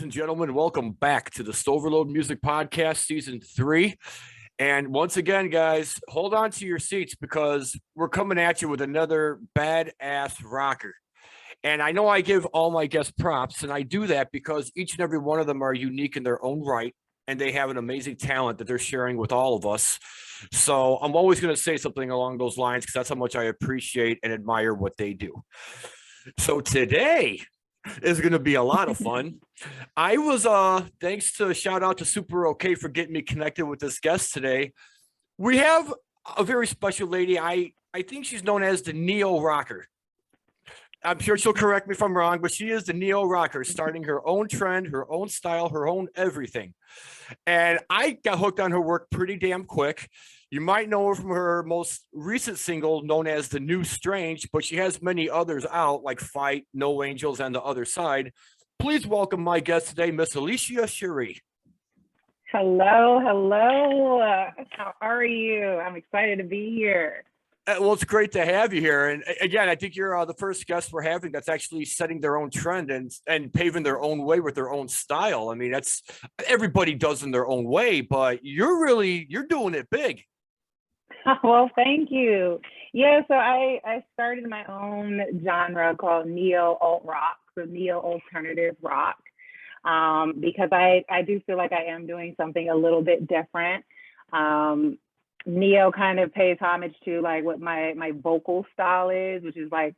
Ladies and gentlemen, welcome back to the Stoverload Music Podcast, Season 3. And once again, guys, hold on to your seats because we're coming at you with another badass rocker. And I know I give all my guests props, and I do that because each and every one of them are unique in their own right, and they have an amazing talent that they're sharing with all of us. So I'm always going to say something along those lines because that's how much I appreciate and admire what they do. So today is going to be a lot of fun. I was thanks to shout out to Super Okay for getting me connected with this guest today. We have a very special lady. I think she's known as the neo rocker. I'm sure she'll correct me if I'm wrong, but she is the neo rocker, starting her own trend, her own style, her own everything. And I got hooked on her work pretty damn quick. You might know her from her most recent single known as The New Strange, but she has many others out like Fight, No Angels, and The Other Side. Please welcome my guest today, Miss Elishia Sharie. Hello. How are you? I'm excited to be here. Well, it's great to have you here. And again, I think you're the first guest we're having that's actually setting their own trend and paving their own way with their own style. I mean, that's everybody does in their own way, but you're doing it big. Well, thank you. Yeah, so I started my own genre called neo alt rock, so neo alternative rock, because I do feel like I am doing something a little bit different. Neo kind of pays homage to like what my vocal style is, which is like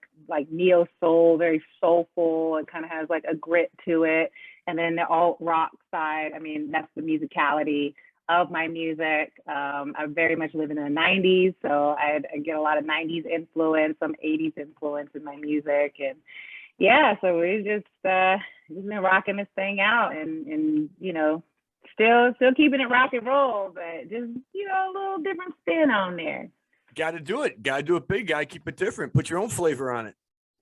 neo soul, very soulful. It kind of has like a grit to it. And then the alt rock side, I mean, that's the musicality of my music. I very much live in the 90s, so I get a lot of 90s influence, some 80s influence in my music. And yeah, so we just been rocking this thing out and you know, still keeping it rock and roll, but just, you know, a little different spin on there. Got to do it big, got to keep it different, put your own flavor on it.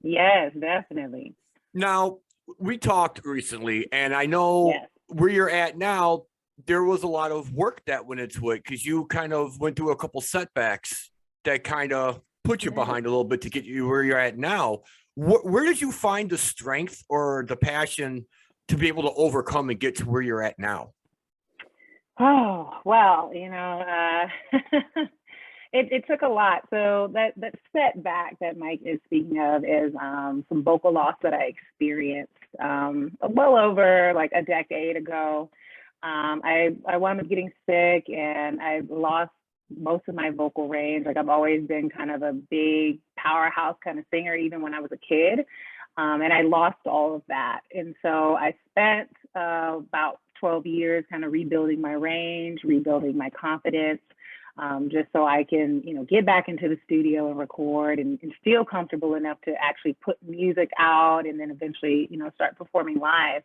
Yes, definitely. Now, we talked recently, and I know where you're at now, there was a lot of work that went into it because you kind of went through a couple setbacks that kind of put you behind a little bit to get you where you're at now. Where did you find the strength or the passion to be able to overcome and get to where you're at now? Oh, well, you know, it took a lot. So that setback that Mike is speaking of is some vocal loss that I experienced well over like a decade ago. I wound up getting sick and I lost most of my vocal range. Like I've always been kind of a big powerhouse kind of singer, even when I was a kid. And I lost all of that. And so I spent about 12 years kind of rebuilding my range, rebuilding my confidence, just so I can, you know, get back into the studio and record and feel comfortable enough to actually put music out and then eventually, you know, start performing live.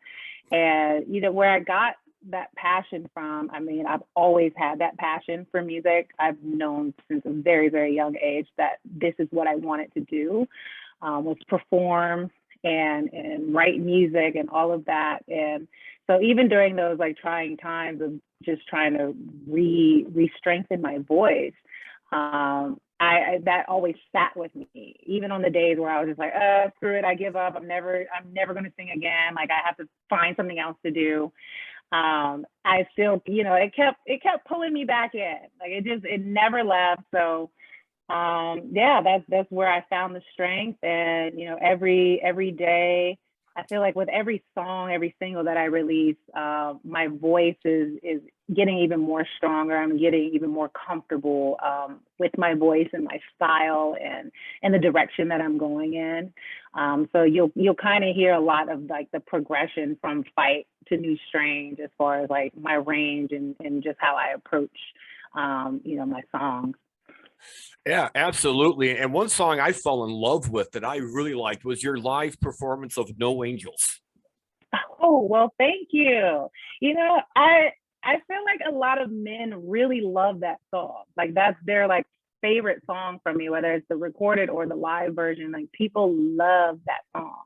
And, you know, where I got that passion from, I mean, I've always had that passion for music. I've known since a very, very young age that this is what I wanted to do, was perform and write music and all of that. And so even during those like trying times of just trying to re-strengthen my voice, I that always sat with me, even on the days where I was just like, screw it, I give up. I'm never going to sing again. Like I have to find something else to do. I still, you know, it kept pulling me back in. Like it never left. So yeah, that's where I found the strength. And, you know, every day, I feel like with every song, every single that I release, my voice is getting even more stronger. I'm getting even more comfortable with my voice and my style and the direction that I'm going in. So you'll kind of hear a lot of like the progression from Fight to New Strange as far as like my range and just how I approach, you know, my songs. Yeah, absolutely. And one song I fell in love with that I really liked was your live performance of No Angels. Oh, well, thank you. You know, I feel like a lot of men really love that song. Like that's their like favorite song from me, whether it's the recorded or the live version. Like people love that song.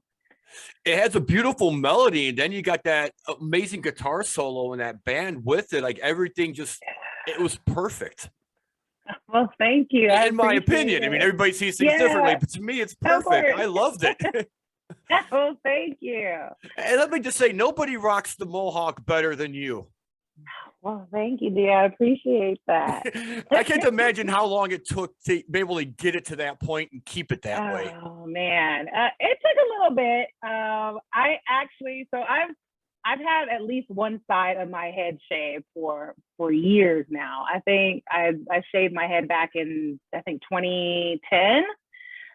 It has a beautiful melody, and then you got that amazing guitar solo and that band with it. Like everything it was perfect. Well, thank you. In my opinion, I mean, everybody sees things differently, but to me, it's perfect. I loved it. Well, thank you. And let me just say, nobody rocks the mohawk better than you. Well, thank you, dear. I appreciate that. I can't imagine how long it took to be able to get it to that point and keep it that way. Oh man, it took a little bit. I've had at least one side of my head shaved for years now. I think I shaved my head back in 2010.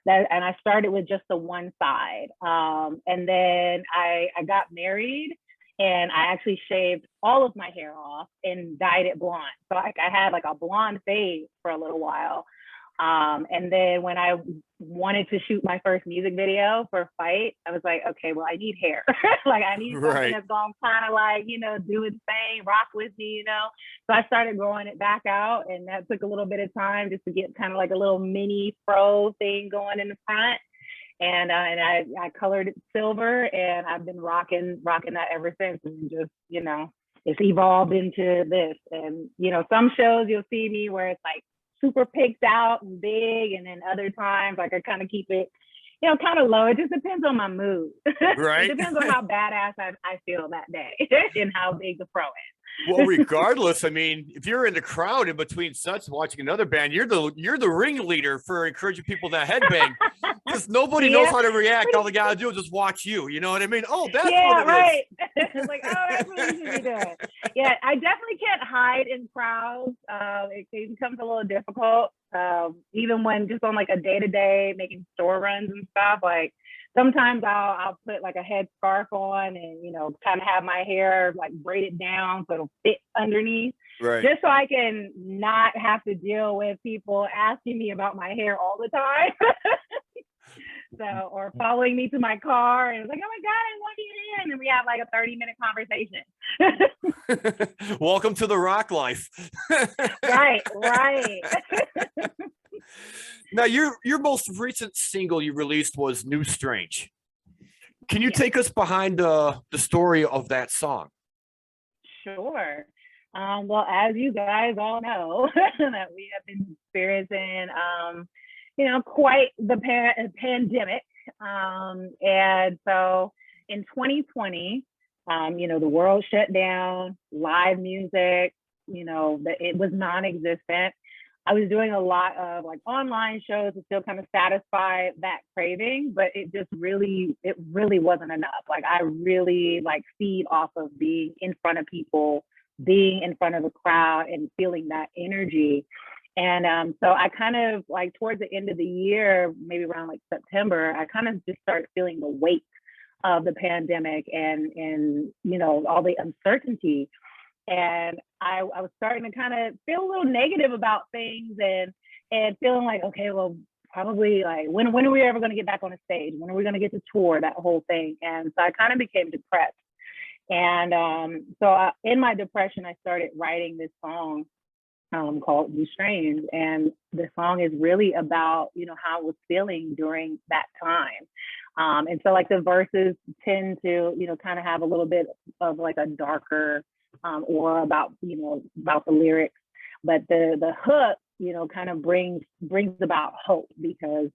And I started with just the one side. And then I got married and I actually shaved all of my hair off and dyed it blonde. So I had like a blonde fade for a little while. And then when I wanted to shoot my first music video for Fight, I was like, okay, well, I need hair. Like I need something that's going to kind of like, do its thing, rock with me, So I started growing it back out, and that took a little bit of time just to get kind of like a little mini fro thing going in the front. And I colored it silver, and I've been rocking that ever since. And just, it's evolved into this. And, some shows you'll see me where it's like super picked out and big, and then other times like I kind of keep it kind of low. It just depends on my mood. Right. It depends on how badass I feel that day and how big the fro is. Well, regardless, I mean, if you're in the crowd in between sets watching another band, you're the ringleader for encouraging people to headbang. Because nobody knows how to react. All they gotta do is just watch you. You know what I mean? Oh, that's what it is. It's like, oh, that's what you should be doing. Yeah, I definitely can't hide in crowds. It becomes a little difficult. Even when just on like a day-to-day making store runs and stuff, like sometimes I'll put like a head scarf on and, kind of have my hair like braided down so it'll fit underneath. Right. Just so I can not have to deal with people asking me about my hair all the time. Or following me to my car and it's like, oh my God, I want you in. And we have like a 30-minute conversation. Welcome to the rock life. Right. Now, your most recent single you released was New Strange. Can you take us behind the story of that song? Sure. Well, as you guys all know, that we have been experiencing, quite the pandemic. And so in 2020, the world shut down, live music, it was non-existent. I was doing a lot of like online shows to still kind of satisfy that craving, but it really wasn't enough. Like I really like feed off of being in front of people, being in front of a crowd and feeling that energy. And so I kind of like towards the end of the year, maybe around like September, I kind of just started feeling the weight of the pandemic and all the uncertainty. And I was starting to kind of feel a little negative about things and feeling like, okay, well, probably like when are we ever going to get back on a stage? When are we going to get to tour, that whole thing? And so I kind of became depressed. And in my depression, I started writing this song called New Strange. And the song is really about, how I was feeling during that time. And so like the verses tend to, kind of have a little bit of like a darker or about the lyrics, but the hook kind of brings about hope because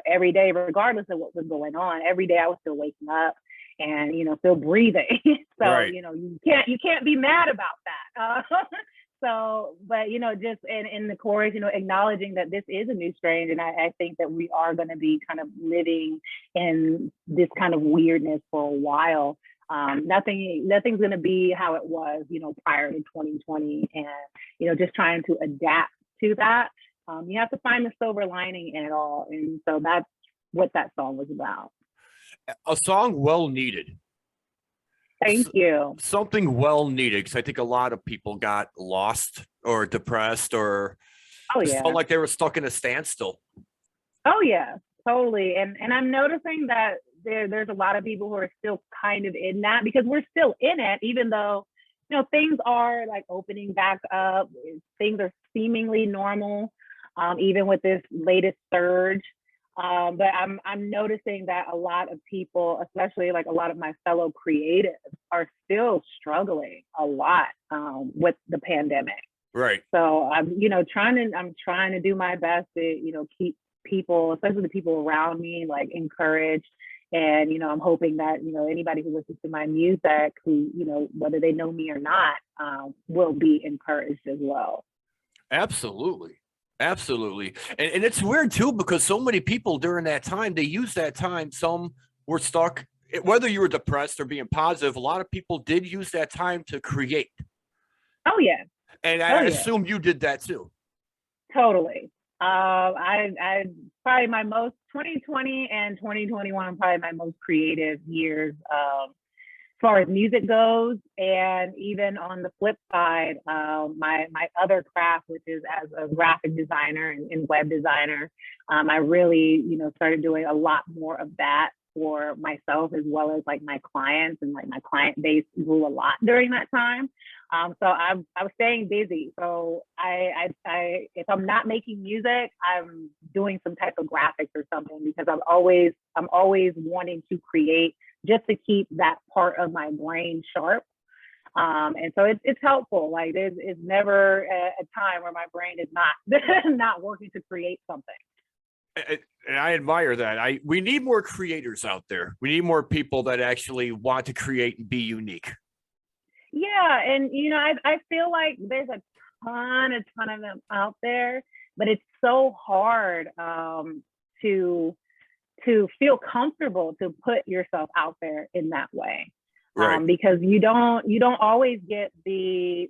every day, regardless of what was going on, every day I was still waking up and still breathing. So right. You can't be mad about that. So but just in the chorus, acknowledging that this is a new strange, and I think that we are going to be kind of living in this kind of weirdness for a while. Nothing's going to be how it was, prior to 2020, and just trying to adapt to that. You have to find the silver lining in it all, and so that's what that song was about. A song well needed. Thank you. Something well needed, because I think a lot of people got lost or depressed or felt like they were stuck in a standstill. Oh yeah, totally. And I'm noticing that there's a lot of people who are still kind of in that, because we're still in it, even though things are like opening back up. Things are seemingly normal, even with this latest surge. But I'm noticing that a lot of people, especially like a lot of my fellow creatives, are still struggling a lot with the pandemic. Right. So I'm trying to do my best to keep people, especially the people around me, like encouraged And, I'm hoping that, anybody who listens to my music who, whether they know me or not, will be encouraged as well. Absolutely. Absolutely. And it's weird too, because so many people during that time, they used that time. Some were stuck, whether you were depressed or being positive, a lot of people did use that time to create. Oh, yeah. And I assume you did that too. Totally. I probably my most 2020 and 2021 probably my most creative years as far as music goes. And even on the flip side, my other craft, which is as a graphic designer and web designer, I really started doing a lot more of that for myself as well as like my clients, and like my client base grew a lot during that time. So I was staying busy. So I if I'm not making music, I'm doing some type of graphics or something, because I'm always wanting to create just to keep that part of my brain sharp. And so it's helpful. Like there's never a time where my brain is not not working to create something. And I admire that. We need more creators out there. We need more people that actually want to create and be unique. Yeah, and I feel like there's a ton of them out there, but it's so hard to feel comfortable to put yourself out there in that way, right? Because you don't always get the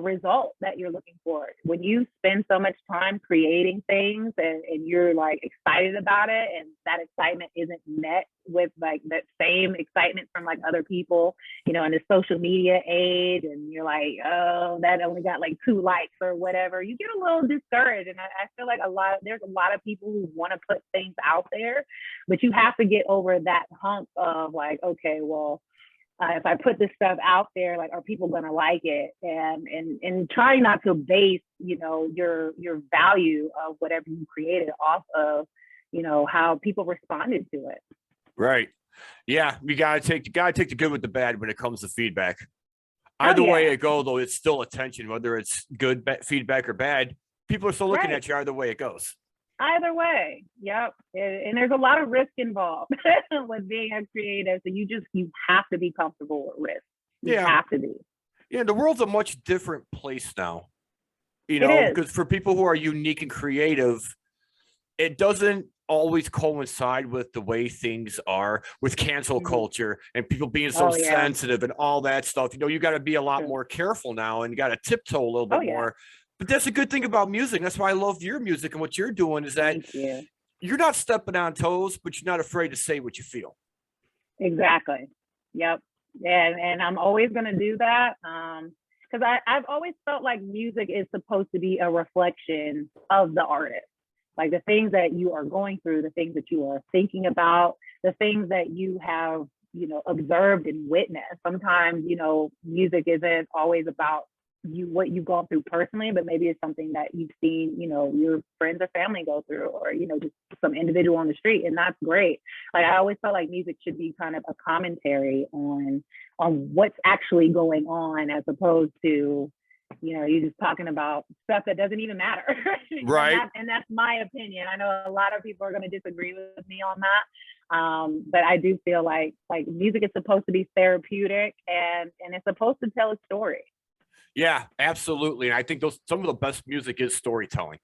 result that you're looking for. When you spend so much time creating things and you're like excited about it, and that excitement isn't met with like that same excitement from like other people, in the social media age, and you're like, oh, that only got like 2 likes or whatever, you get a little discouraged. And I feel like there's a lot of people who want to put things out there, but you have to get over that hump of like, okay, well, if I put this stuff out there, like, are people going to like it? And trying not to base, your value of whatever you created off of, how people responded to it. Right. Yeah. You gotta take the good with the bad when it comes to feedback. Either way it goes, though, it's still attention, whether it's good feedback or bad. People are still looking at you either way it goes. Either way. Yep. And there's a lot of risk involved with being a creative. So you have to be comfortable with risk. You have to be. Yeah. The world's a much different place now, because for people who are unique and creative, it doesn't always coincide with the way things are with cancel culture and people being so sensitive and all that stuff. You got to be a lot more careful now, and you got to tiptoe a little bit more. But that's a good thing about music. That's why I love your music and what you're doing, is that you're not stepping on toes, but you're not afraid to say what you feel. Exactly. Yep. And I'm always going to do that. Because I've always felt like music is supposed to be a reflection of the artist. Like the things that you are going through, the things that you are thinking about, the things that you have, observed and witnessed. Sometimes, music isn't always about what you've gone through personally, but maybe it's something that you've seen, your friends or family go through, or, just some individual on the street. And that's great. Like I always felt like music should be kind of a commentary on what's actually going on, as opposed to, you're just talking about stuff that doesn't even matter. Right. And that's my opinion. I know a lot of people are going to disagree with me on that. But I do feel like music is supposed to be therapeutic, and it's supposed to tell a story. Yeah, absolutely. And I think some of the best music is storytelling.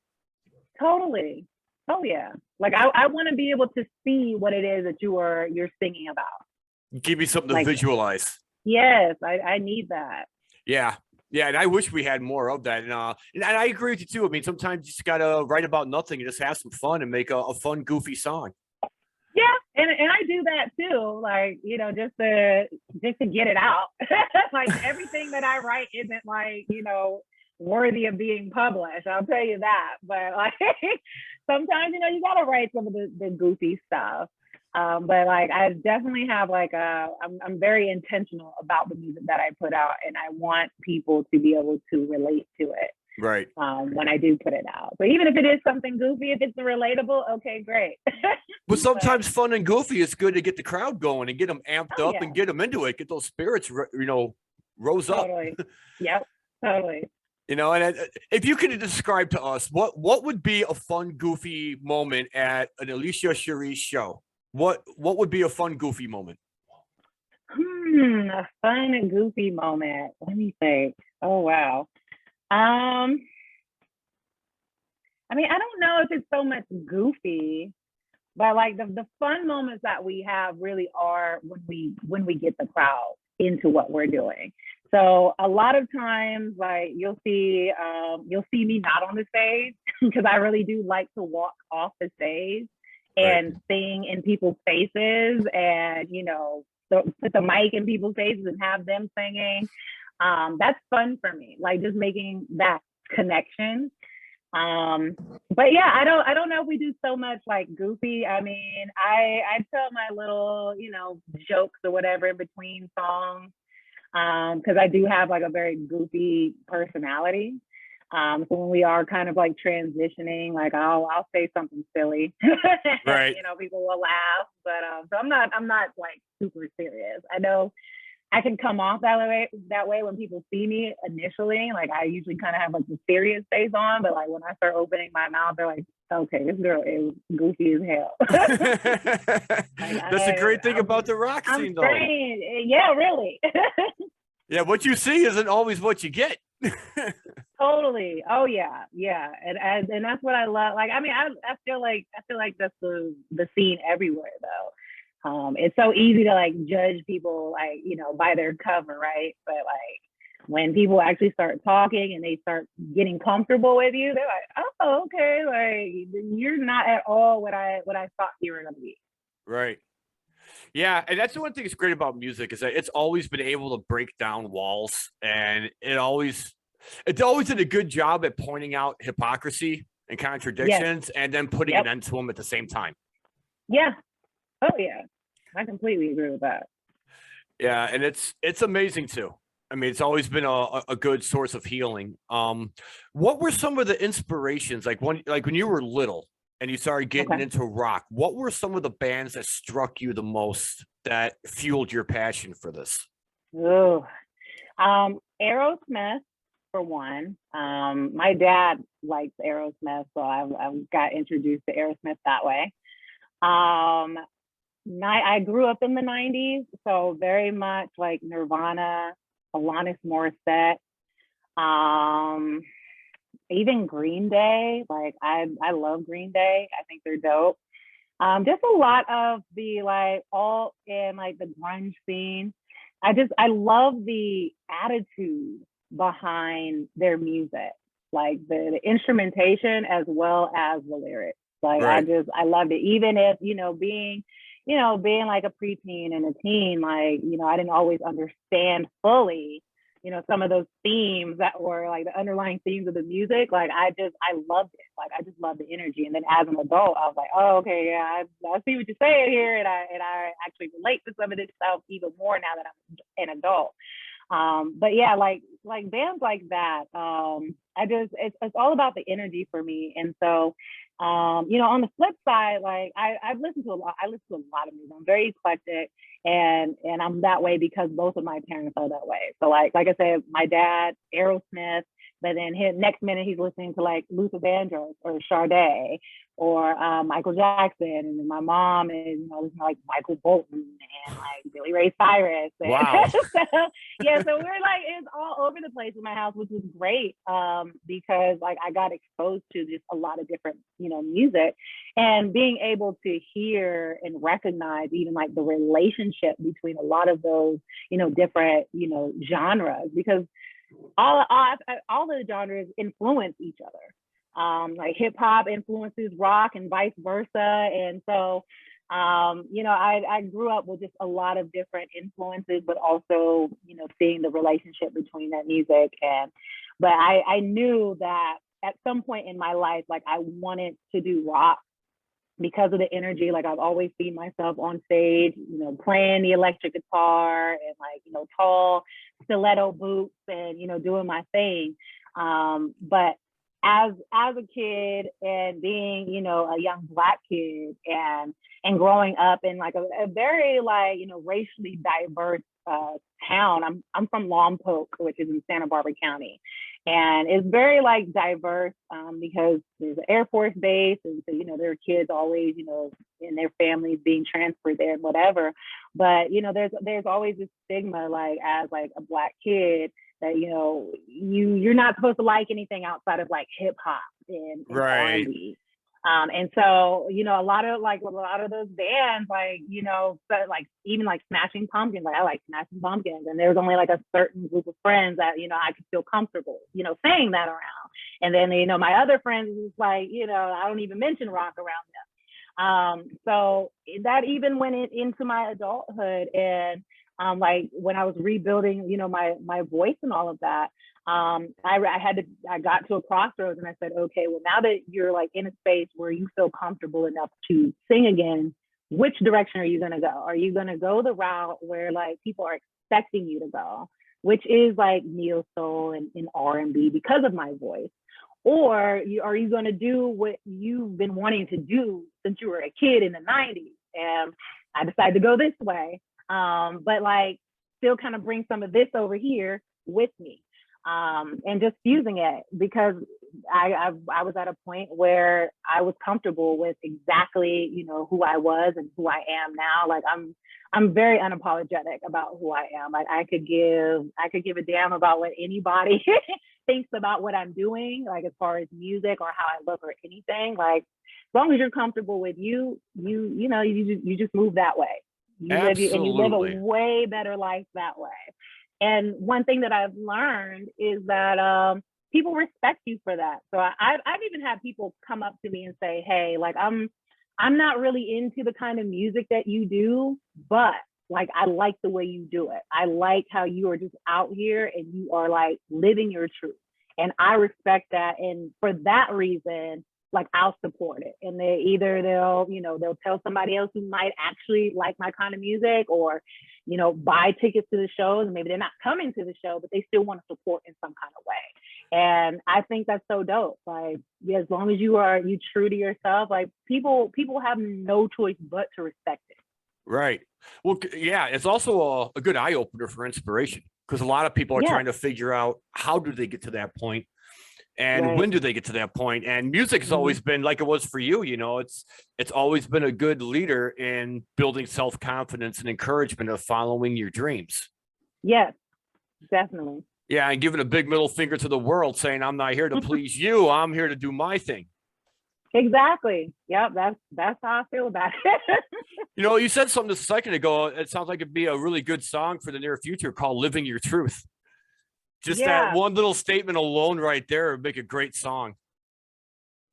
Totally. Oh yeah. Like I want to be able to see what it is that you're singing about. Give me something to visualize. Yes, I need that. Yeah. Yeah, and I wish we had more of that. And I agree with you too. I mean, sometimes you just gotta write about nothing and just have some fun and make a fun, goofy song. Yeah, and I do that too. Like, just to get it out. Like everything that I write isn't like, worthy of being published. I'll tell you that. But like sometimes, you gotta write some of the goofy stuff. But like I definitely have like I'm very intentional about the music that I put out, and I want people to be able to relate to it. Right. When I do put it out. So even if it is something goofy, if it's relatable, okay, great. But sometimes fun and goofy is good to get the crowd going and get them amped up and get them into it, get those spirits, rose up. Totally. Yep. Totally. And if you could describe to us what would be a fun, goofy moment at an Elishia Sharie show? What would be a fun, goofy moment? A fun and goofy moment. Let me think. Oh wow. Um, I mean, I don't know if it's so much goofy, but like the fun moments that we have really are when we get the crowd into what we're doing. So a lot of times, like you'll see me not on the stage because I really do like to walk off the stage Right. and sing in people's faces, and so put the mic in people's faces and have them singing. That's fun for me, like just making that connection. um but yeah, I don't know if we do so much like goofy. I mean, I tell my little jokes or whatever in between songs, because I do have like a very goofy personality. So when we are kind of like transitioning, like I'll say something silly, and Right. people will laugh. But so I'm not like super serious. I know I can come off that way when people see me initially. Like I usually kind of have like the serious face on, but like when I start opening my mouth, they're like, "Okay, this girl is goofy as hell." Like That's a great thing about the rock I'm scene, though. strange. Yeah, really. Yeah, what you see isn't always what you get. Totally. Oh yeah, yeah, and that's what I love. Like I mean, I feel like that's the scene everywhere though. It's so easy to like judge people like by their cover, right? But like when people actually start talking and they start getting comfortable with you, they're like, oh, okay, like you're not at all what I thought you were gonna be. Right. Yeah, and that's the one thing that's great about music is that it's always been able to break down walls, and it's always did a good job at pointing out hypocrisy and Yes. contradictions, and then putting an Yep. end to them at the same time. Yeah. Oh yeah. I completely agree with that. Yeah, and it's amazing too. I mean, it's always been a good source of healing. What were some of the inspirations like when you were little and you started getting Okay. into rock? What were some of the bands that struck you the most that fueled your passion for this? Ooh. Aerosmith for one. My dad likes Aerosmith, so I've got introduced to Aerosmith that way. Um, I grew up in the '90s, so very much like Nirvana, Alanis Morissette, um, even Green Day. Like I love Green Day. I think they're dope. Just a lot of the like alt and like the grunge scene. I love the attitude behind their music, like the instrumentation as well as the lyrics. Like Right. I loved it, even if being like a preteen and a teen, like I didn't always understand fully some of those themes that were like the underlying themes of the music. Like I loved it. Like I just loved the energy. And then as an adult, I was like, oh, okay, yeah, I see what you're saying here, and I actually relate to some of this stuff even more now that I'm an adult. But yeah, like bands like that. It's all about the energy for me. And so on the flip side, like I've listened to a lot. I listen to a lot of music. I'm very eclectic, and I'm that way because both of my parents are that way. So like I said, my dad, Aerosmith, but then next minute he's listening to like Luther Vandross or Sade or Michael Jackson, and then my mom is listening to like Michael Bolton and like Billy Ray Cyrus. And Wow. so, yeah, so we're like it's all over the place in my house, which was great because like I got exposed to just a lot of different music, and being able to hear and recognize even like the relationship between a lot of those different genres, because all the genres influence each other. Like hip hop influences rock and vice versa. And so, I grew up with just a lot of different influences, but also, seeing the relationship between that music. But I knew that at some point in my life, like I wanted to do rock because of the energy. Like I've always seen myself on stage, playing the electric guitar and like, tall stiletto boots and, doing my thing. But as a kid and being, a young Black kid and growing up in like a very like, racially diverse town. I'm from Lompoc, which is in Santa Barbara County. And it's very like diverse because there's an Air Force base, and so there are kids always in their families being transferred there and whatever. But there's always this stigma, like as like a Black kid, that you're not supposed to like anything outside of like hip hop and Right. R&B. And so, a lot of those bands, like even like Smashing Pumpkins, like I like Smashing Pumpkins, and there was only like a certain group of friends that, I could feel comfortable, saying that around. And then, my other friends was like, I don't even mention rock around them. So that even went into my adulthood, and like when I was rebuilding, my voice and all of that, I got to a crossroads, and I said, okay, well, now that you're like in a space where you feel comfortable enough to sing again, which direction are you going to go? Are you going to go the route where like people are expecting you to go, which is like neo soul and R&B because of my voice? Or are you going to do what you've been wanting to do since you were a kid in the 90s? And I decided to go this way, but like still kind of bring some of this over here with me. And just fusing it, because I was at a point where I was comfortable with exactly who I was and who I am now. Like I'm very unapologetic about who I am. Like I could give a damn about what anybody thinks about what I'm doing, like as far as music or how I look or anything. Like as long as you're comfortable with you just move that way. You live a way better life that way. And one thing that I've learned is that people respect you for that. So I've even had people come up to me and say, hey, like I'm not really into the kind of music that you do, but like I like the way you do it. I like how you are just out here and you are like living your truth. And I respect that. And for that reason, like I'll support it. And they'll tell somebody else who might actually like my kind of music, or buy tickets to the shows, and maybe they're not coming to the show, but they still want to support in some kind of way. And I think that's so dope. Like, yeah, as long as you true to yourself, like people have no choice but to respect it. Right. Well, yeah, it's also a good eye opener for inspiration, because a lot of people are trying to figure out how do they get to that point, and when do they get to that point. And music has always been like it was for you. It's always been a good leader in building self-confidence and encouragement of following your dreams. Yes, definitely. Yeah, and giving a big middle finger to the world, saying, I'm not here to please you, I'm here to do my thing. Exactly. Yep, that's how I feel about it. You said something just a second ago. It sounds like it'd be a really good song for the near future called Living Your Truth. Just that one little statement alone right there would make a great song.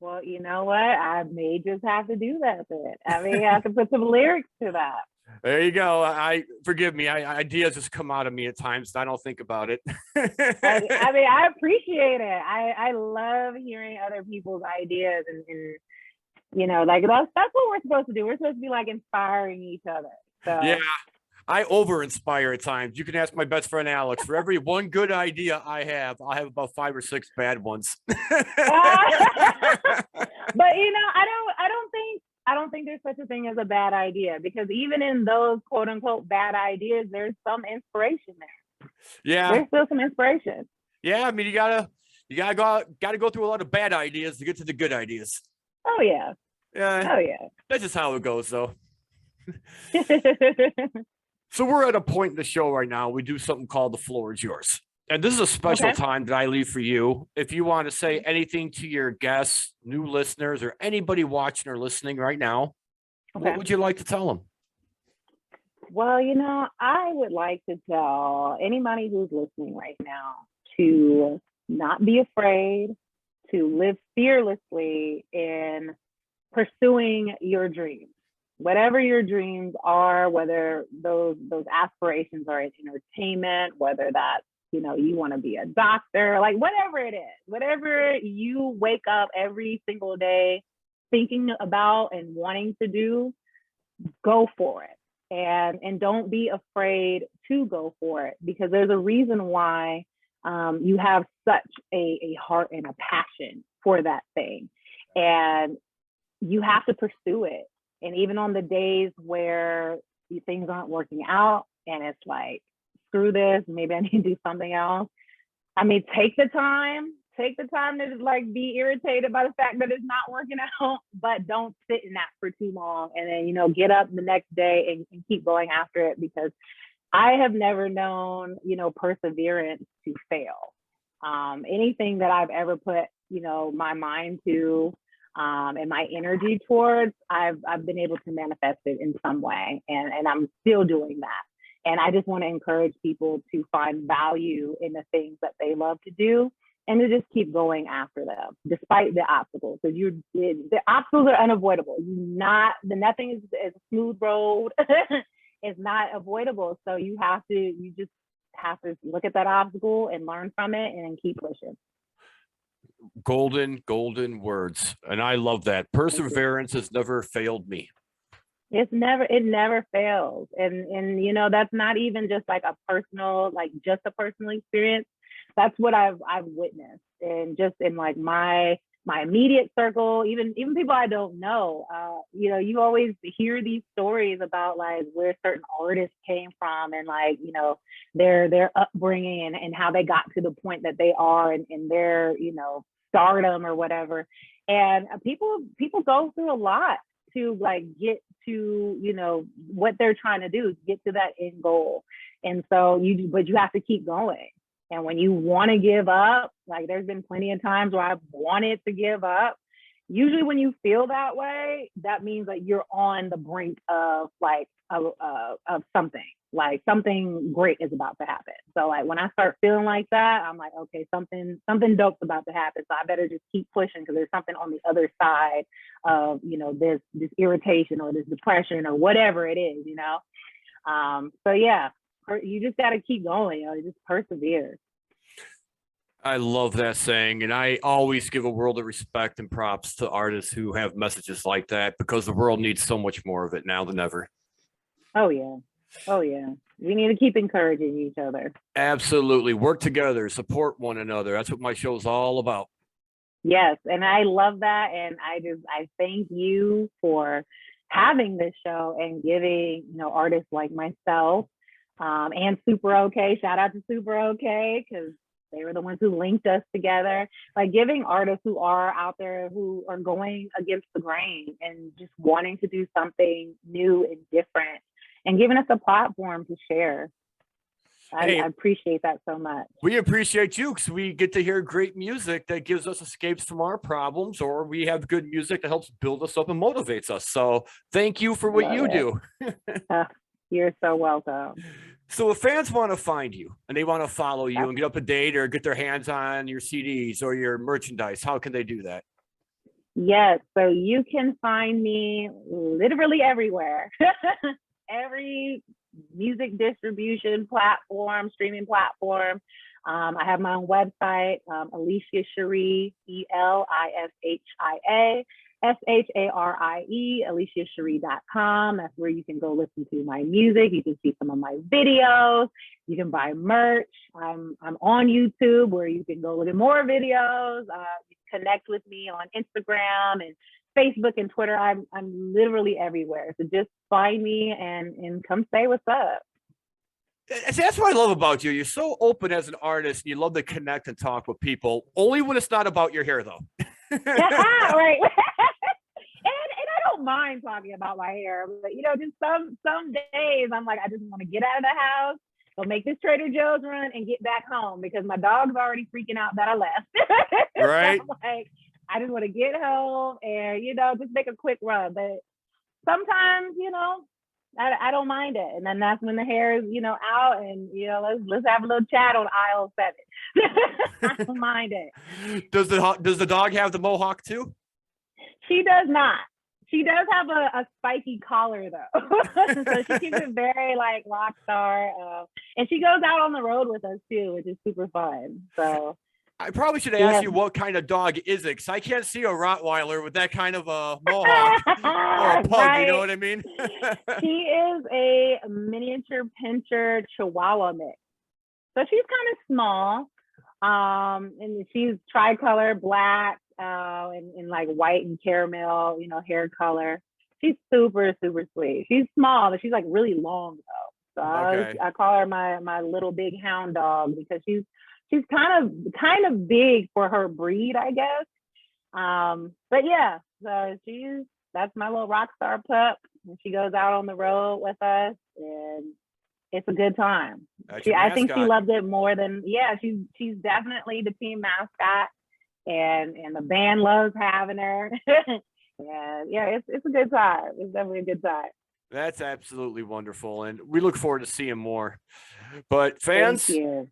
Well, you know what? I may just have to do that then. I may have to put some lyrics to that. There you go. Forgive me. Ideas just come out of me at times. I don't think about it. I appreciate it. I love hearing other people's ideas, and like that's what we're supposed to do. We're supposed to be like inspiring each other. So yeah. I over-inspire at times. You can ask my best friend Alex. For every one good idea I have about 5 or 6 bad ones. But I don't think there's such a thing as a bad idea, because even in those quote unquote bad ideas, there's some inspiration there. Yeah, there's still some inspiration. Yeah, I mean, you gotta go through a lot of bad ideas to get to the good ideas. Oh yeah. Yeah. Oh yeah. That's just how it goes, though. So we're at a point in the show right now. We do something called The Floor Is Yours. And this is a special time that I leave for you. If you want to say anything to your guests, new listeners, or anybody watching or listening right now, what would you like to tell them? Well, I would like to tell anybody who's listening right now to not be afraid, to live fearlessly in pursuing your dreams. Whatever your dreams are, whether those aspirations are in entertainment, whether that's, you want to be a doctor, like whatever it is, whatever you wake up every single day thinking about and wanting to do, go for it. And don't be afraid to go for it, because there's a reason why you have such a heart and a passion for that thing. And you have to pursue it. And even on the days where things aren't working out and it's like, screw this, maybe I need to do something else, I mean, take the time to like be irritated by the fact that it's not working out, but don't sit in that for too long. And then, get up the next day and keep going after it, because I have never known, perseverance to fail. Anything that I've ever put, my mind to, and my energy towards, I've been able to manifest it in some way. And I'm still doing that. And I just want to encourage people to find value in the things that they love to do and to just keep going after them despite the obstacles. Because the obstacles are unavoidable. Nothing is a smooth road. It's not avoidable. So you just have to look at that obstacle and learn from it and keep pushing. Golden words. And I love that. Perseverance has never failed me. It never fails. And that's not even just like a personal experience. That's what I've witnessed, and just in like my immediate circle, even people I don't know. You always hear these stories about like where certain artists came from, and like their upbringing and how they got to the point that they are, and their stardom or whatever. And people go through a lot to like get to what they're trying to do, get to that end goal. And so but you have to keep going. And when you want to give up, like there's been plenty of times where I've wanted to give up. Usually when you feel that way, that means that you're on the brink of like of something, like something great is about to happen. So like when I start feeling like that, I'm like, okay, something dope's about to happen. So I better just keep pushing, because there's something on the other side of, this irritation or this depression or whatever it is, So yeah, you just got to keep going, just persevere. I love that saying. And I always give a world of respect and props to artists who have messages like that, because the world needs so much more of it now than ever. Oh, yeah. Oh, yeah. We need to keep encouraging each other. Absolutely. Work together, support one another. That's what my show is all about. Yes. And I love that. And I thank you for having this show and giving, artists like myself, and Super Okay. Shout out to Super Okay, because they were the ones who linked us together. Like giving artists who are out there, who are going against the grain and just wanting to do something new and different, and giving us a platform to share. I appreciate that so much. We appreciate you, because we get to hear great music that gives us escapes from our problems, or we have good music that helps build us up and motivates us. So thank you for what you do. You're so welcome. So if fans want to find you and they want to follow you and get up to date or get their hands on your CDs or your merchandise, how can they do that? Yes, so you can find me literally everywhere. Every music distribution platform, streaming platform. I have my own website, Elishia Sharie, ELISHIA SHARIE, ElishIaSharie.com. That's where you can go listen to my music. You can see some of my videos. You can buy merch. I'm on YouTube, where you can go look at more videos. You can connect with me on Instagram and Facebook and Twitter. I'm literally everywhere. So just find me and come say what's up. That's what I love about you. You're so open as an artist. You love to connect and talk with people. Only when it's not about your hair, though. Right. And I don't mind talking about my hair, but just some days I'm like, I just want to get out of the house, go make this Trader Joe's run, and get back home, because my dog's already freaking out that I left. Right. So like, I just want to get home and just make a quick run. But sometimes I don't mind it, and then that's when the hair is out, and let's have a little chat on aisle 7. I don't mind it. Does the dog have the mohawk too? She does not. She does have a spiky collar though, so she keeps it very like rock star. And she goes out on the road with us too, which is super fun. So I probably should ask you what kind of dog is it, because I can't see a Rottweiler with that kind of a mohawk or a pug. Right. You know what I mean? She is a miniature pinscher Chihuahua mix, so she's kind of small, and she's tricolor black, and like white and caramel, hair color. She's super sweet. She's small, but she's like really long though. So I call her my little big hound dog, because she's she's kind of big for her breed, I guess. But yeah, so that's my little rock star pup. And she goes out on the road with us, and it's a good time. I think she loved it more than, yeah, she's definitely the team mascot, and the band loves having her. And yeah, it's a good time. It's definitely a good time. That's absolutely wonderful, and we look forward to seeing more. But fans, you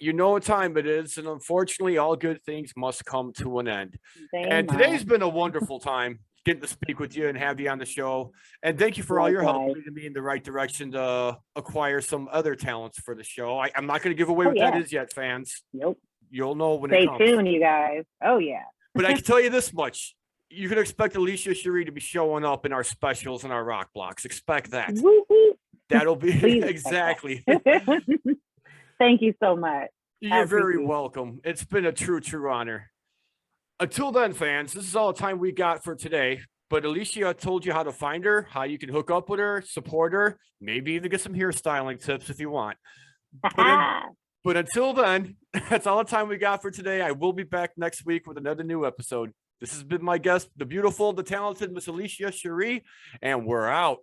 know what time it is, and unfortunately, all good things must come to an end. And today's been a wonderful time getting to speak with you and have you on the show. And thank you for all your help leading me in the right direction to acquire some other talents for the show. I'm not going to give away what that is yet, fans. Nope. You'll know when it comes. Stay tuned, you guys. Oh, yeah. But I can tell you this much. You can expect Elishia Sharie to be showing up in our specials and our rock blocks. Expect that. Woo-hoo. That'll be exactly. Thank you so much. You're very welcome. It's been a true honor. Until then, fans, this is all the time we got for today. But Elishia told you how to find her, how you can hook up with her, support her, maybe even get some hairstyling tips if you want. But until then, that's all the time we got for today. I will be back next week with another new episode. This has been my guest, the beautiful, the talented Miss Elishia Sharie, and we're out.